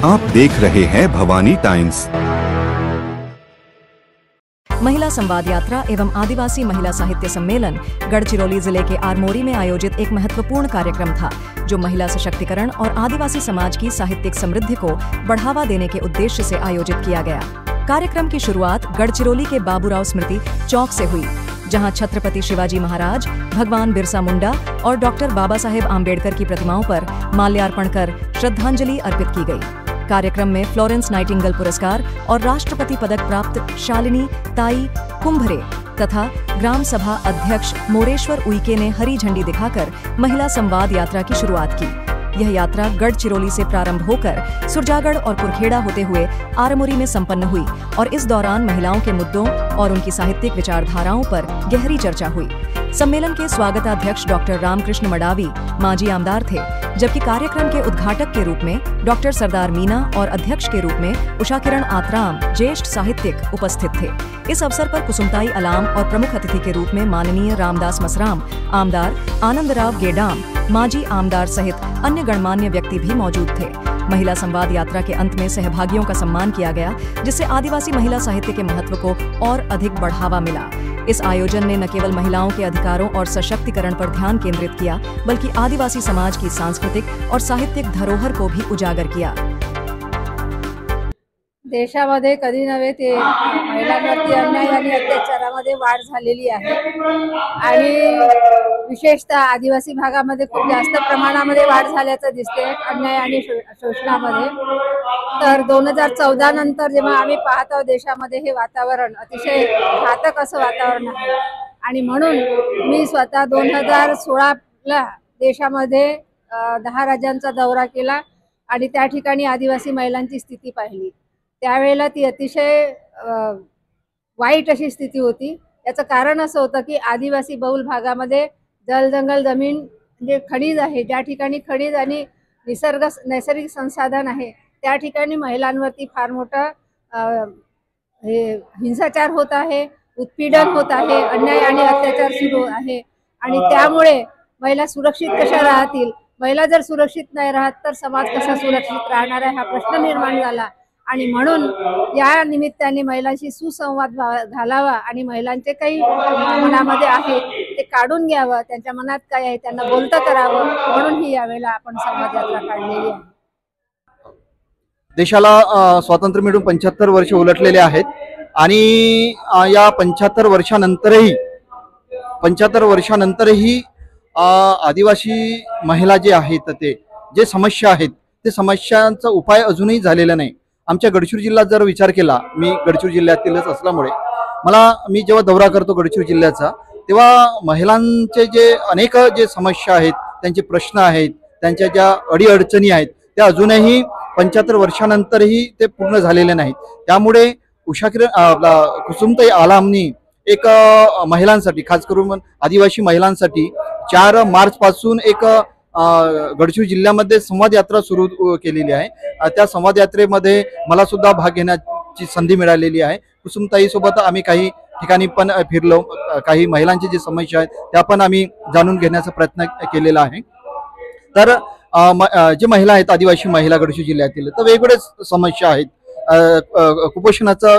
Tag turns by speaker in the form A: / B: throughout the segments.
A: आप देख रहे हैं भवानी टाइम्स।
B: महिला संवाद यात्रा एवं आदिवासी महिला साहित्य सम्मेलन गढ़चिरौली जिले के आरमोरी में आयोजित एक महत्वपूर्ण कार्यक्रम था, जो महिला सशक्तिकरण और आदिवासी समाज की साहित्यिक समृद्धि को बढ़ावा देने के उद्देश्य से आयोजित किया गया। कार्यक्रम की शुरुआत गढ़चिरौली के बाबूराव स्मृति चौक से हुई, जहां छत्रपति शिवाजी महाराज, भगवान बिरसा मुंडा और डॉक्टर बाबा साहेब आम्बेडकर की प्रतिमाओं पर माल्यार्पण कर श्रद्धांजलि अर्पित की गई। कार्यक्रम में फ्लोरेंस नाइटिंगेल पुरस्कार और राष्ट्रपति पदक प्राप्त शालिनी ताई कुंभरे तथा ग्राम सभा अध्यक्ष मोरेश्वर उइके ने हरी झंडी दिखाकर महिला संवाद यात्रा की शुरुआत की। यह यात्रा गढ़चिरौली से प्रारंभ होकर सुरजागढ़ और कुरखेड़ा होते हुए आरमोरी में संपन्न हुई और इस दौरान महिलाओं के मुद्दों और उनकी साहित्यिक विचारधाराओं पर गहरी चर्चा हुई। सम्मेलन के स्वागताध्यक्ष डॉक्टर रामकृष्ण मडावी माजी आमदार थे, जबकि कार्यक्रम के उद्घाटक के रूप में डॉक्टर सरदार मीना और अध्यक्ष के रूप में उषा किरण आतराम ज्येष्ठ साहित्यिक उपस्थित थे। इस अवसर पर कुसुमताई अलाम और प्रमुख अतिथि के रूप में माननीय रामदास मसराम, आमदार आनंदराव गेडाम, माजी आमदार सहित अन्य गणमान्य व्यक्ति भी मौजूद थे। महिला संवाद यात्रा के अंत में सहभागियों का सम्मान किया गया, जिससे आदिवासी महिला साहित्य के महत्व को और अधिक बढ़ावा मिला। इस आयोजन ने न केवल महिलाओं के अधिकारों और सशक्तिकरण पर ध्यान केंद्रित किया, बल्कि आदिवासी समाज की सांस्कृतिक और साहित्यिक धरोहर को भी उजागर किया।
C: देशामध्ये कधी नव्हे ते महिलांवरती अन्याय आणि अत्याचारामध्ये वाढ झालेली आहे आणि विशेषतः आदिवासी भागामध्ये खूप जास्त प्रमाणामध्ये वाढ झाल्याचं दिसते अन्याय आणि शोषणामध्ये। तर 2014 नंतर जेव्हा आम्ही पाहतो देशामध्ये हे वातावरण अतिशय घातक असं वातावरण आहे आणि म्हणून मी स्वतः 2016ला देशामध्ये 10 राज्यांचा दौरा केला आणि त्या ठिकाणी आदिवासी महिलांची स्थिती पाहिली। त्यावेळेला ती अतिशय वाईट अशी स्थिती होती। याचं कारण असं होतं की आदिवासी बहुल भागामध्ये जल जंगल जमीन म्हणजे खनिज आहे, ज्या ठिकाणी खनिज आणि नैसर्गिक संसाधन आहे त्या ठिकाणी महिलांवरती फार मोठा हिंसाचार होत आहे, उत्पीडन होत आहे, अन्याय आणि अत्याचार सुरू आहे आणि त्यामुळे महिला सुरक्षित कशा राहतील, महिला जर सुरक्षित नाही राहत तर समाज कसा सुरक्षित राहणार आहे हा प्रश्न निर्माण झाला आणि म्हणून या निमित्ताने महिलांशी सुसंवाद घालावा आणि महिलांचे काही मनामध्ये आहे ते काढून घ्यावं, त्यांच्या मनात काय आहे त्यांना बोलतं करावं, म्हणून ही यावेळेला आपण संवाद यात्रा काढलेली आहे।
D: देशाला स्वातंत्र्य मिळून 75 वर्ष उलटलेले आहेत आणि या 75 वर्षानंतरही आदिवासी महिला जे आहेत ते जे समस्या आहेत ते समस्यांचा उपाय अजूनही झालेला नाही। आमच्या गडचिरोली जिल्ह्यात जर विचार केला, मी गडचिरोली जिल्ह्यातीलच असल्यामुळे मी जेव्हा दौरा करतो गडचिरोली जिल्ह्याचा, तेव्हा महिलांचे जे अनेक जे समस्या आहेत, त्यांचे प्रश्न आहेत, त्यांच्या ज्या अडीअडचणी आहेत त्या अजूनही 75 वर्षानंतरही ते पूर्ण झालेले नाहीत। त्यामुळे उषा किरण कुसुमताई आलामनी एक महिलांसाठी, खास करून आदिवासी महिलांसाठी 4 मार्च पासून एक गडचिरोली जिल्ह्यामध्ये संवाद यात्रा सुरू केलेली आहे। त्या संवाद यात्रेमध्ये मला सुद्धा भाग घेण्याची संधी मिळालेली आहे। कुसुमताई सोबत आम्ही काही ठिकाणी पण फिरलो, काही महिलांची जी समस्या आहेत त्या पण आम्ही जाणून घेण्याचा प्रयत्न केलेला आहे। तर जे महिला आहेत आदिवासी महिला गडचिरोली जिल्ह्यातील, तर वेगवेगळ्या समस्या आहेत, कुपोषणाचा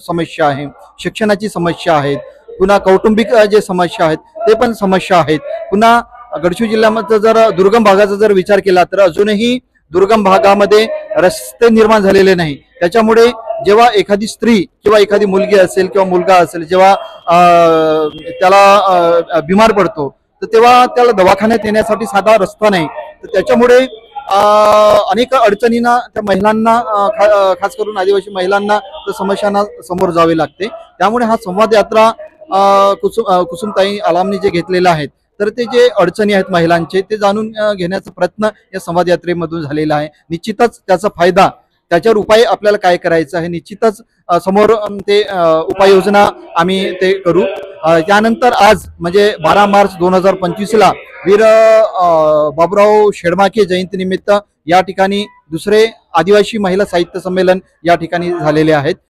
D: समस्या आहे, शिक्षणाची समस्या आहेत, पुन्हा कौटुंबिक जे समस्या आहेत ते पण समस्या आहेत। पुन्हा गडचिरोली जिल्ह्यामध्ये जर दुर्गम भागाचा जर विचार केला तर अजूनही दुर्गम भागामध्ये रस्ते निर्माण झालेले नाही। त्याच्यामुळे जेव्हा एखादी स्त्री किंवा एखादी मुलगी असेल किंवा मुलगा असेल, जेव्हा त्याला बिमार पडतो तर तेव्हा त्याला दवाखान्यात येण्यासाठी साधा रस्ता नाही। तर त्याच्यामुळे अनेक अडचणींना त्या महिलांना, खास करून आदिवासी महिलांना त्या समस्यांना समोर जावे लागते। त्यामुळे हा संवाद यात्रा कुसुमताई आलामनी जे घेतलेला आहे, तर ते जे अडचणी आहेत महिलांचे ते जाणून घेण्याचा प्रयत्न या संवाद यात्रेमधून झालेला आहे। निश्चितच त्याचा फायदा, त्याच्यावर उपाय आपल्याला काय करायचं आहे, निश्चितच समोर ते उपाययोजना आम्ही ते करू। त्यानंतर आज म्हणजे 12 मार्च 2025ला वीर बाबूराव शेडमाके जयंतीनिमित्त या ठिकाणी दुसरे आदिवासी महिला साहित्य संमेलन या ठिकाणी झालेले आहेत।